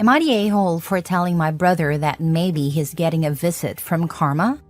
Am I the a-hole for telling my brother that maybe he's getting a visit from karma?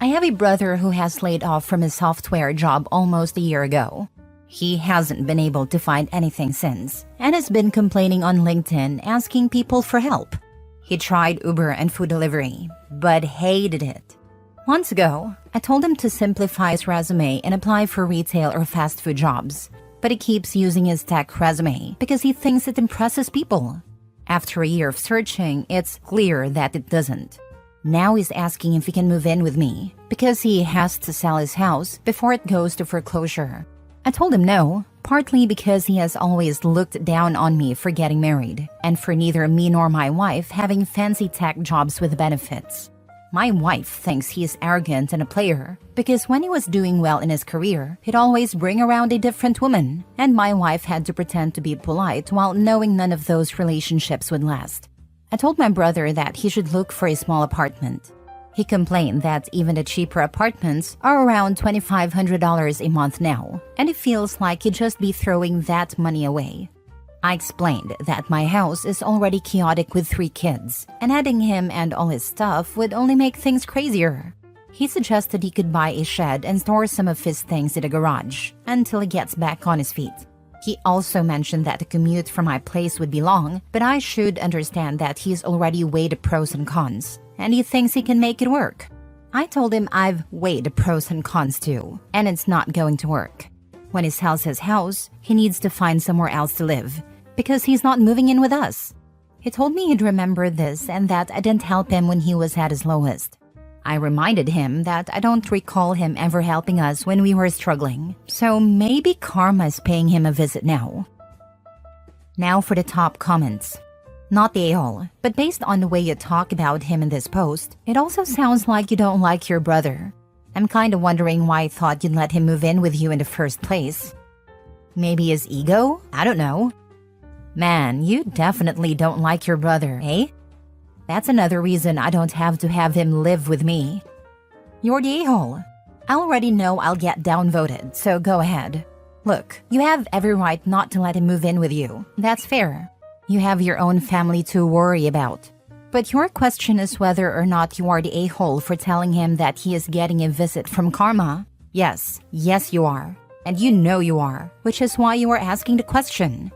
I have a brother who has laid off from his software job almost a year ago. He hasn't been able to find anything since, and has been complaining on LinkedIn asking people for help. He tried Uber and food delivery, but hated it. Months ago, I told him to simplify his resume and apply for retail or fast food jobs, but he keeps using his tech resume because he thinks it impresses people. After a year of searching, it's clear that it doesn't. Now he's asking if he can move in with me because he has to sell his house before it goes to foreclosure. I told him no, partly because he has always looked down on me for getting married, and for neither me nor my wife having fancy tech jobs with benefits. My wife thinks he is arrogant and a player, because when he was doing well in his career, he'd always bring around a different woman, and my wife had to pretend to be polite while knowing none of those relationships would last. I told my brother that he should look for a small apartment. He complained that even the cheaper apartments are around $2,500 a month now, and he feels like he'd just be throwing that money away. I explained that my house is already chaotic with 3 kids, and adding him and all his stuff would only make things crazier. He suggested he could buy a shed and store some of his things in a garage until he gets back on his feet. He also mentioned that the commute from my place would be long, but I should understand that he's already weighed the pros and cons, and he thinks he can make it work. I told him I've weighed the pros and cons too, and it's not going to work. When he sells his house, he needs to find somewhere else to live, because he's not moving in with us. He told me he'd remember this and that I didn't help him when he was at his lowest. I reminded him that I don't recall him ever helping us when we were struggling, so maybe karma is paying him a visit now. Now for the top comments. Not the a-hole, but based on the way you talk about him in this post, it also sounds like you don't like your brother. I'm kinda wondering why I thought you'd let him move in with you in the first place. Maybe his ego? I don't know. Man, you definitely don't like your brother, eh? That's another reason I don't have to have him live with me. You're the a-hole. I already know I'll get downvoted, so go ahead. Look, you have every right not to let him move in with you. That's fair. You have your own family to worry about. But your question is whether or not you are the a-hole for telling him that he is getting a visit from karma. Yes you are. And you know you are, which is why you are asking the question.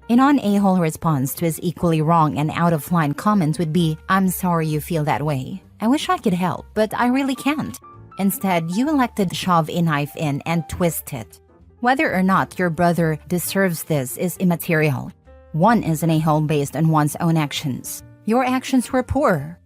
A non-a-hole response to his equally wrong and out-of-line comment would be, I'm sorry you feel that way. I wish I could help, but I really can't. Instead, you elected to shove a knife in and twist it. Whether or not your brother deserves this is immaterial. One is an a-hole based on one's own actions. Your actions were poor.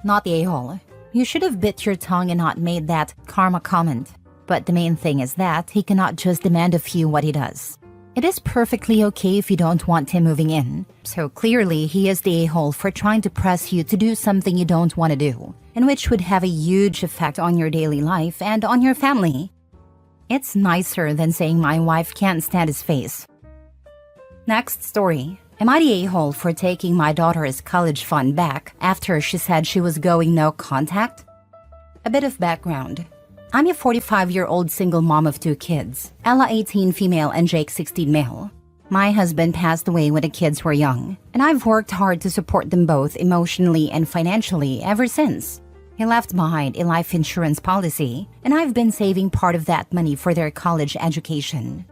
Not the a-hole. You should have bit your tongue and not made that karma comment. But the main thing is that he cannot just demand of you what he does. It is perfectly okay if you don't want him moving in. So clearly, he is the a-hole for trying to press you to do something you don't want to do, and which would have a huge effect on your daily life and on your family. It's nicer than saying my wife can't stand his face. Next story. Am I the a-hole for taking my daughter's college fund back after she said she was going no contact? A bit of background. I'm a 45-year-old single mom of 2 kids, Ella 18 female and Jake 16 male. My husband passed away when the kids were young, and I've worked hard to support them both emotionally and financially ever since. He left behind a life insurance policy, and I've been saving part of that money for their college education.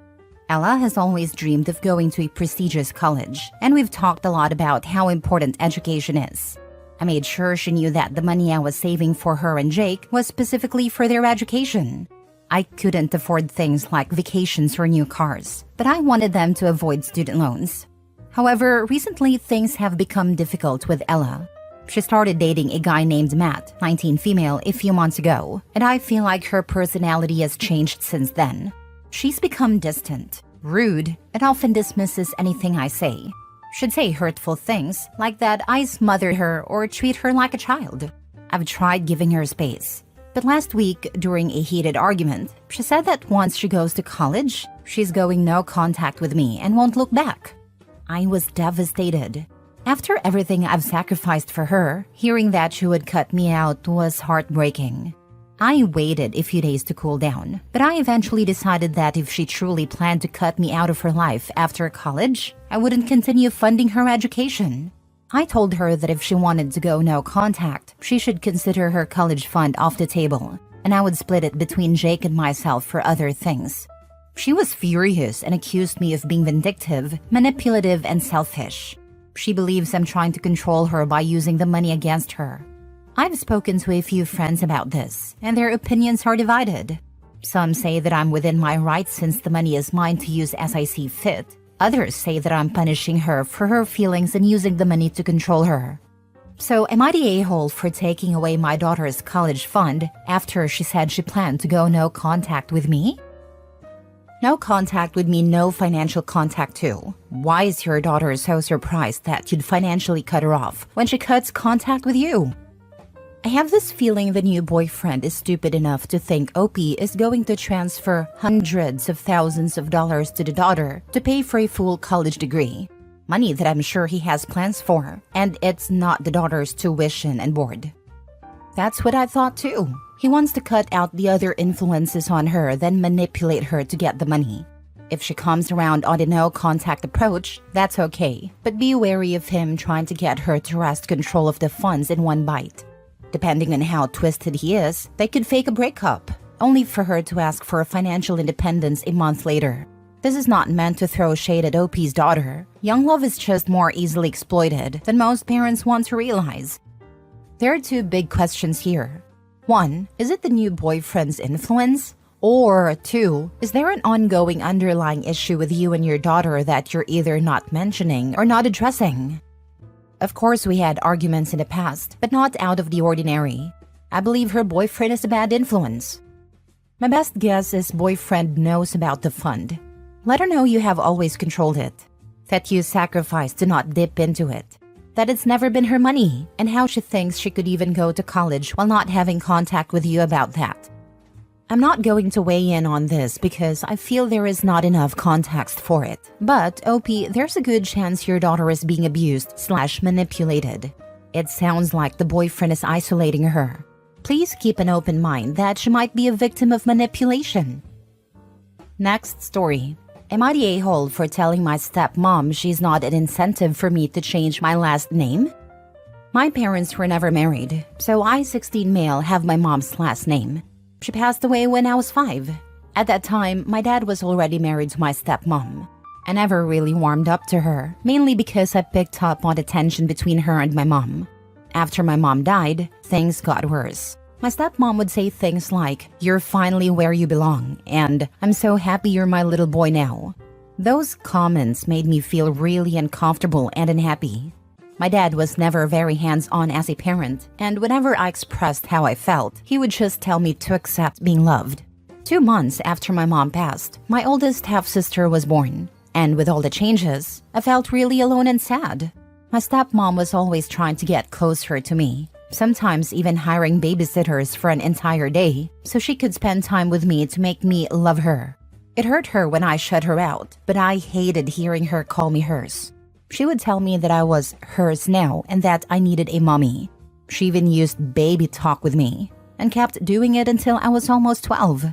Ella has always dreamed of going to a prestigious college, and we've talked a lot about how important education is. I made sure she knew that the money I was saving for her and Jake was specifically for their education. I couldn't afford things like vacations or new cars, but I wanted them to avoid student loans. However, recently things have become difficult with Ella. She started dating a guy named Matt, 19 female, a few months ago, and I feel like her personality has changed since then. She's become distant, rude, and often dismisses anything I say. She'd say hurtful things, like that I smother her or treat her like a child. I've tried giving her space. But last week, during a heated argument, she said that once she goes to college, she's going no contact with me and won't look back. I was devastated. After everything I've sacrificed for her, hearing that she would cut me out was heartbreaking. I waited a few days to cool down, but I eventually decided that if she truly planned to cut me out of her life after college, I wouldn't continue funding her education. I told her that if she wanted to go no contact, she should consider her college fund off the table, and I would split it between Jake and myself for other things. She was furious and accused me of being vindictive, manipulative, and selfish. She believes I'm trying to control her by using the money against her. I've spoken to a few friends about this, and their opinions are divided. Some say that I'm within my rights since the money is mine to use as I see fit. Others say that I'm punishing her for her feelings and using the money to control her. So am I the a-hole for taking away my daughter's college fund after she said she planned to go no contact with me? No contact would mean no financial contact too. Why is your daughter so surprised that you'd financially cut her off when she cuts contact with you? I have this feeling the new boyfriend is stupid enough to think Opie is going to transfer hundreds of thousands of dollars to the daughter to pay for a full college degree. Money that I'm sure he has plans for, and it's not the daughter's tuition and board. That's what I thought too. He wants to cut out the other influences on her, then manipulate her to get the money. If she comes around on the no-contact approach, that's okay, but be wary of him trying to get her to wrest control of the funds in one bite. Depending on how twisted he is, they could fake a breakup, only for her to ask for financial independence a month later. This is not meant to throw shade at OP's daughter. Young love is just more easily exploited than most parents want to realize. There are two big questions here. 1. Is it the new boyfriend's influence? Or 2. Is there an ongoing underlying issue with you and your daughter that you're either not mentioning or not addressing? Of course, we had arguments in the past, but not out of the ordinary. I believe her boyfriend is a bad influence. My best guess is boyfriend knows about the fund. Let her know you have always controlled it, that you sacrificed to not dip into it, that it's never been her money, and how she thinks she could even go to college while not having contact with you about that. I'm not going to weigh in on this because I feel there is not enough context for it. But, OP, there's a good chance your daughter is being abused/manipulated. It sounds like the boyfriend is isolating her. Please keep an open mind that she might be a victim of manipulation. Next story. Am I the a-hole for telling my stepmom she's not an incentive for me to change my last name? My parents were never married, so I, 16 male, have my mom's last name. She passed away when I was 5. At that time, my dad was already married to my stepmom. I never really warmed up to her, mainly because I picked up on the tension between her and my mom. After my mom died, things got worse. My stepmom would say things like, "You're finally where you belong," and "I'm so happy you're my little boy now." Those comments made me feel really uncomfortable and unhappy. My dad was never very hands-on as a parent, and whenever I expressed how I felt, he would just tell me to accept being loved. 2 months after my mom passed, my oldest half-sister was born, and with all the changes, I felt really alone and sad. My stepmom was always trying to get closer to me, sometimes even hiring babysitters for an entire day so she could spend time with me to make me love her. It hurt her when I shut her out, but I hated hearing her call me hers. She would tell me that I was hers now and that I needed a mommy. She even used baby talk with me and kept doing it until I was almost 12.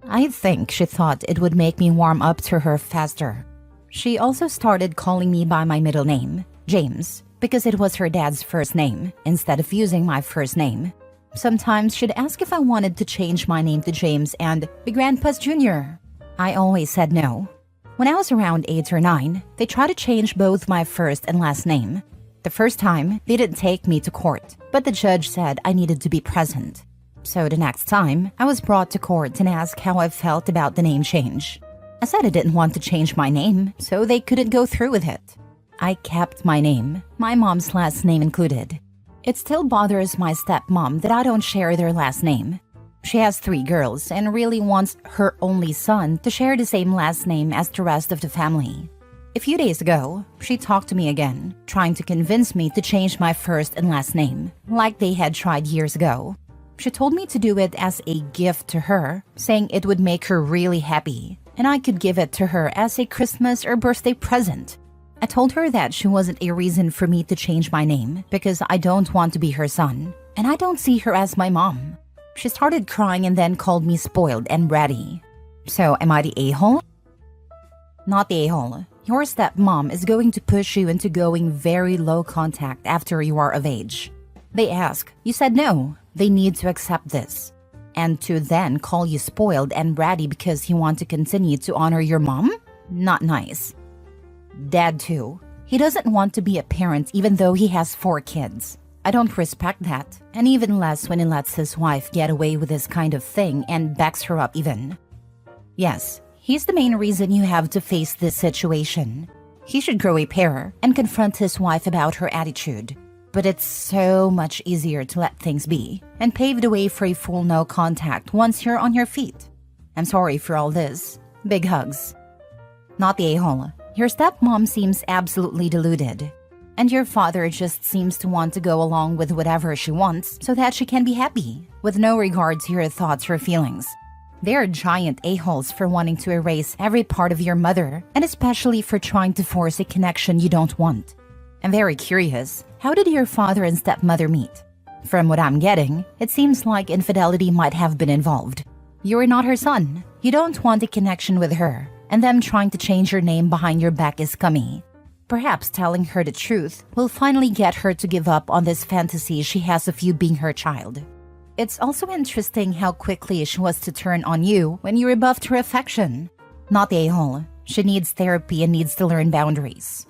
I think she thought it would make me warm up to her faster. She also started calling me by my middle name, James, because it was her dad's first name instead of using my first name. Sometimes she'd ask if I wanted to change my name to James and be Grandpa's Jr. I always said no. When I was around 8 or 9, they tried to change both my first and last name. The first time, they didn't take me to court, but the judge said I needed to be present. So the next time, I was brought to court and asked how I felt about the name change. I said I didn't want to change my name, so they couldn't go through with it. I kept my name, my mom's last name included. It still bothers my stepmom that I don't share their last name. She has 3 girls and really wants her only son to share the same last name as the rest of the family. A few days ago, she talked to me again, trying to convince me to change my first and last name, like they had tried years ago. She told me to do it as a gift to her, saying it would make her really happy, and I could give it to her as a Christmas or birthday present. I told her that she wasn't a reason for me to change my name because I don't want to be her son, and I don't see her as my mom. She started crying and then called me spoiled and bratty. So am I the a-hole? Not the a-hole. Your stepmom is going to push you into going very low contact after you are of age. They ask, you said no. They need to accept this. And to then call you spoiled and bratty because he wants to continue to honor your mom? Not nice. Dad too. He doesn't want to be a parent even though he has 4 kids. I don't respect that, and even less when he lets his wife get away with this kind of thing and backs her up even. Yes, he's the main reason you have to face this situation. He should grow a pair and confront his wife about her attitude. But it's so much easier to let things be and pave the way for a full no contact once you're on your feet. I'm sorry for all this. Big hugs. Not the a-hole. Your stepmom seems absolutely deluded. And your father just seems to want to go along with whatever she wants so that she can be happy, with no regard to your thoughts or feelings. They're giant a-holes for wanting to erase every part of your mother, and especially for trying to force a connection you don't want. I'm very curious, how did your father and stepmother meet? From what I'm getting, it seems like infidelity might have been involved. You're not her son. You don't want a connection with her, and them trying to change your name behind your back is scummy. Perhaps telling her the truth will finally get her to give up on this fantasy she has of you being her child. It's also interesting how quickly she was to turn on you when you rebuffed her affection. Not the a-hole. She needs therapy and needs to learn boundaries.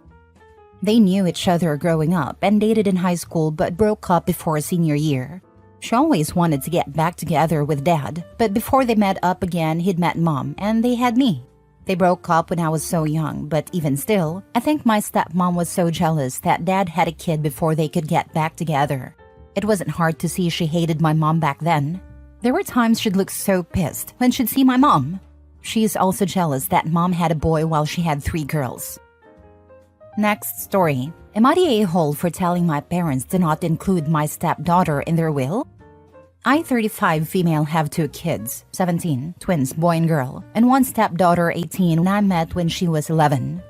They knew each other growing up and dated in high school but broke up before senior year. She always wanted to get back together with Dad, but before they met up again, he'd met Mom and they had me. They broke up when I was so young, but even still, I think my stepmom was so jealous that Dad had a kid before they could get back together. It wasn't hard to see she hated my mom back then. There were times she'd look so pissed when she'd see my mom. She's also jealous that Mom had a boy while she had 3 girls. Next story. Am I the a-hole for telling my parents to not include my stepdaughter in their will? I, 35 female, have 2 kids, 17, twins, boy and girl, and 1 stepdaughter, 18, when I met when she was 11.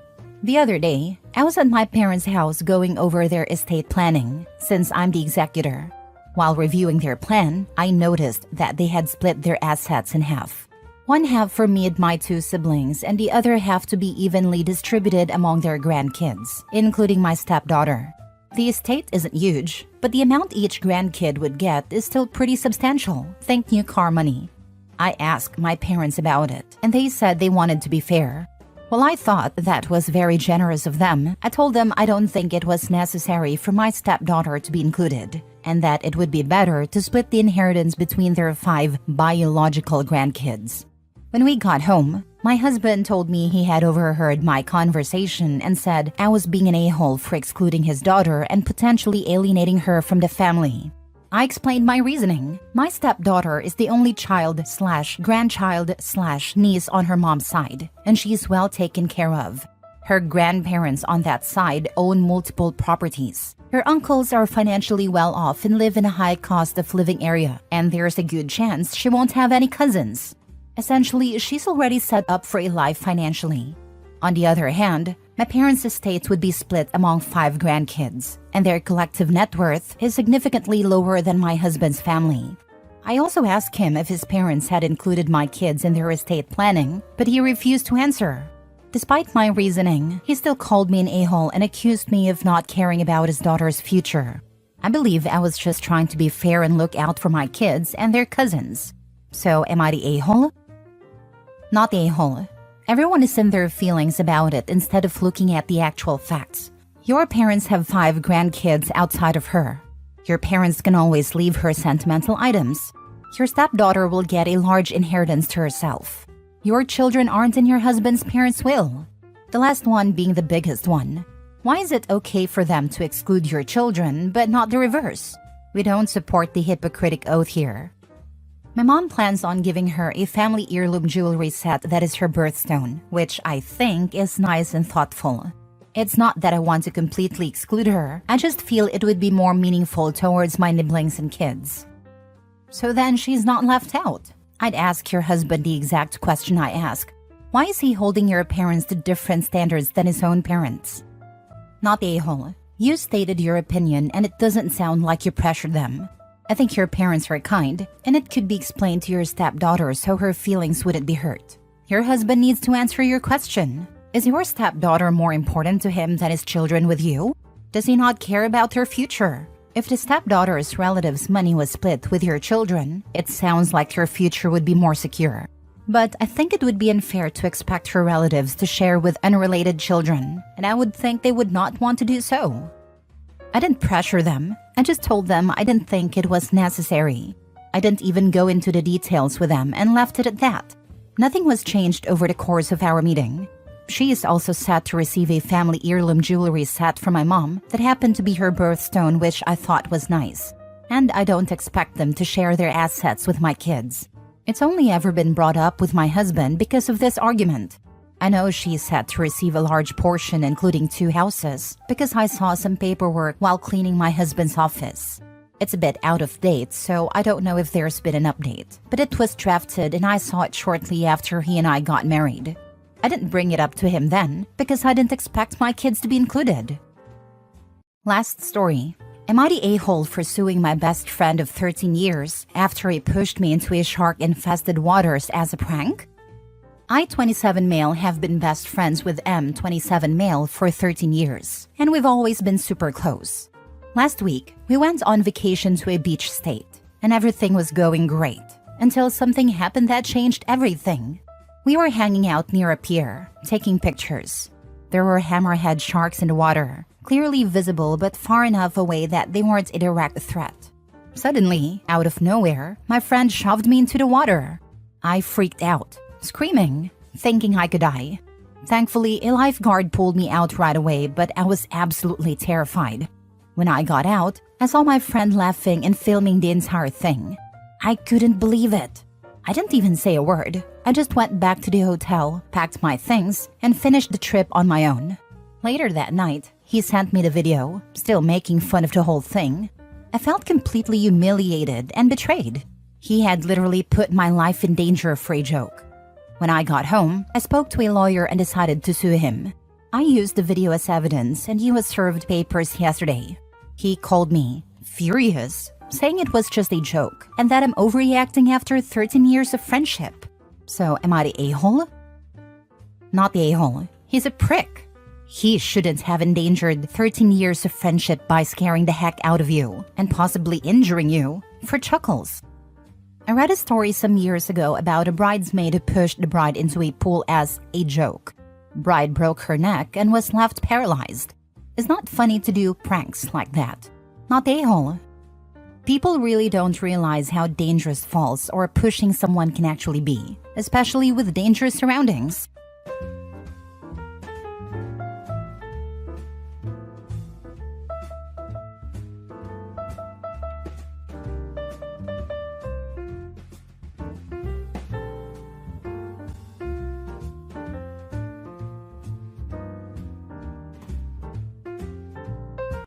The other day, I was at my parents' house going over their estate planning, since I'm the executor. While reviewing their plan, I noticed that they had split their assets in half. 1 half for me and my 2 siblings, and the other half to be evenly distributed among their grandkids, including my stepdaughter. The estate isn't huge, but the amount each grandkid would get is still pretty substantial, thank new car money. I asked my parents about it, and they said they wanted to be fair. While I thought that was very generous of them, I told them I don't think it was necessary for my stepdaughter to be included, and that it would be better to split the inheritance between their 5 biological grandkids. When we got home, my husband told me he had overheard my conversation and said I was being an a-hole for excluding his daughter and potentially alienating her from the family. I explained my reasoning. My stepdaughter is the only child/grandchild/niece on her mom's side, and she's well taken care of. Her grandparents on that side own multiple properties. Her uncles are financially well off and live in a high cost of living area, and there's a good chance she won't have any cousins. Essentially, she's already set up for a life financially. On the other hand, my parents' estates would be split among 5 grandkids, and their collective net worth is significantly lower than my husband's family. I also asked him if his parents had included my kids in their estate planning, but he refused to answer. Despite my reasoning, he still called me an a-hole and accused me of not caring about his daughter's future. I believe I was just trying to be fair and look out for my kids and their cousins. So am I the a-hole? Not the a-hole. Everyone is in their feelings about it instead of looking at the actual facts. Your parents have 5 grandkids outside of her. Your parents can always leave her sentimental items. Your stepdaughter will get a large inheritance to herself. Your children aren't in your husband's parents' will. The last one being the biggest one. Why is it okay for them to exclude your children, but not the reverse? We don't support the Hippocratic Oath here. My mom plans on giving her a family heirloom jewelry set that is her birthstone, which I think is nice and thoughtful. It's not that I want to completely exclude her, I just feel it would be more meaningful towards my nibblings and kids. So then she's not left out. I'd ask your husband the exact question I ask. Why is he holding your parents to different standards than his own parents? Not the a-hole. You stated your opinion and it doesn't sound like you pressured them. I think your parents are kind, and it could be explained to your stepdaughter so her feelings wouldn't be hurt. Your husband needs to answer your question. Is your stepdaughter more important to him than his children with you? Does he not care about her future? If the stepdaughter's relatives' money was split with your children, it sounds like your future would be more secure. But I think it would be unfair to expect her relatives to share with unrelated children, and I would think they would not want to do so. I didn't pressure them. I just told them I didn't think it was necessary. I didn't even go into the details with them and left it at that. Nothing was changed over the course of our meeting. She is also set to receive a family heirloom jewelry set from my mom that happened to be her birthstone, which I thought was nice. And I don't expect them to share their assets with my kids. It's only ever been brought up with my husband because of this argument. I know she's set to receive a large portion, including 2 houses, because I saw some paperwork while cleaning my husband's office. It's a bit out of date, so I don't know if there's been an update, but it was drafted and I saw it shortly after he and I got married. I didn't bring it up to him then because I didn't expect my kids to be included. Last story. Am I the a-hole for suing my best friend of 13 years after he pushed me into his shark-infested waters as a prank? I, 27 male, have been best friends with M, 27 male, for 13 years, and we've always been super close. Last week, we went on vacation to a beach state, and everything was going great, until something happened that changed everything. We were hanging out near a pier, taking pictures. There were hammerhead sharks in the water, clearly visible but far enough away that they weren't a direct threat. Suddenly, out of nowhere, my friend shoved me into the water. I freaked out, screaming, thinking I could die. Thankfully, a lifeguard pulled me out right away, but I was absolutely terrified. When I got out, I saw my friend laughing and filming the entire thing. I couldn't believe it. I didn't even say a word. I just went back to the hotel, packed my things, and finished the trip on my own. Later that night, he sent me the video, still making fun of the whole thing. I felt completely humiliated and betrayed. He had literally put my life in danger for a joke. When I got home, I spoke to a lawyer and decided to sue him. I used the video as evidence and he was served papers yesterday. He called me furious, saying it was just a joke and that I'm overreacting after 13 years of friendship. So am I the a-hole? Not the a-hole. He's a prick. He shouldn't have endangered 13 years of friendship by scaring the heck out of you and possibly injuring you for chuckles. I read a story some years ago about a bridesmaid who pushed the bride into a pool as a joke. Bride broke her neck and was left paralyzed. It's not funny to do pranks like that. Not the a-hole. People really don't realize how dangerous falls or pushing someone can actually be, especially with dangerous surroundings.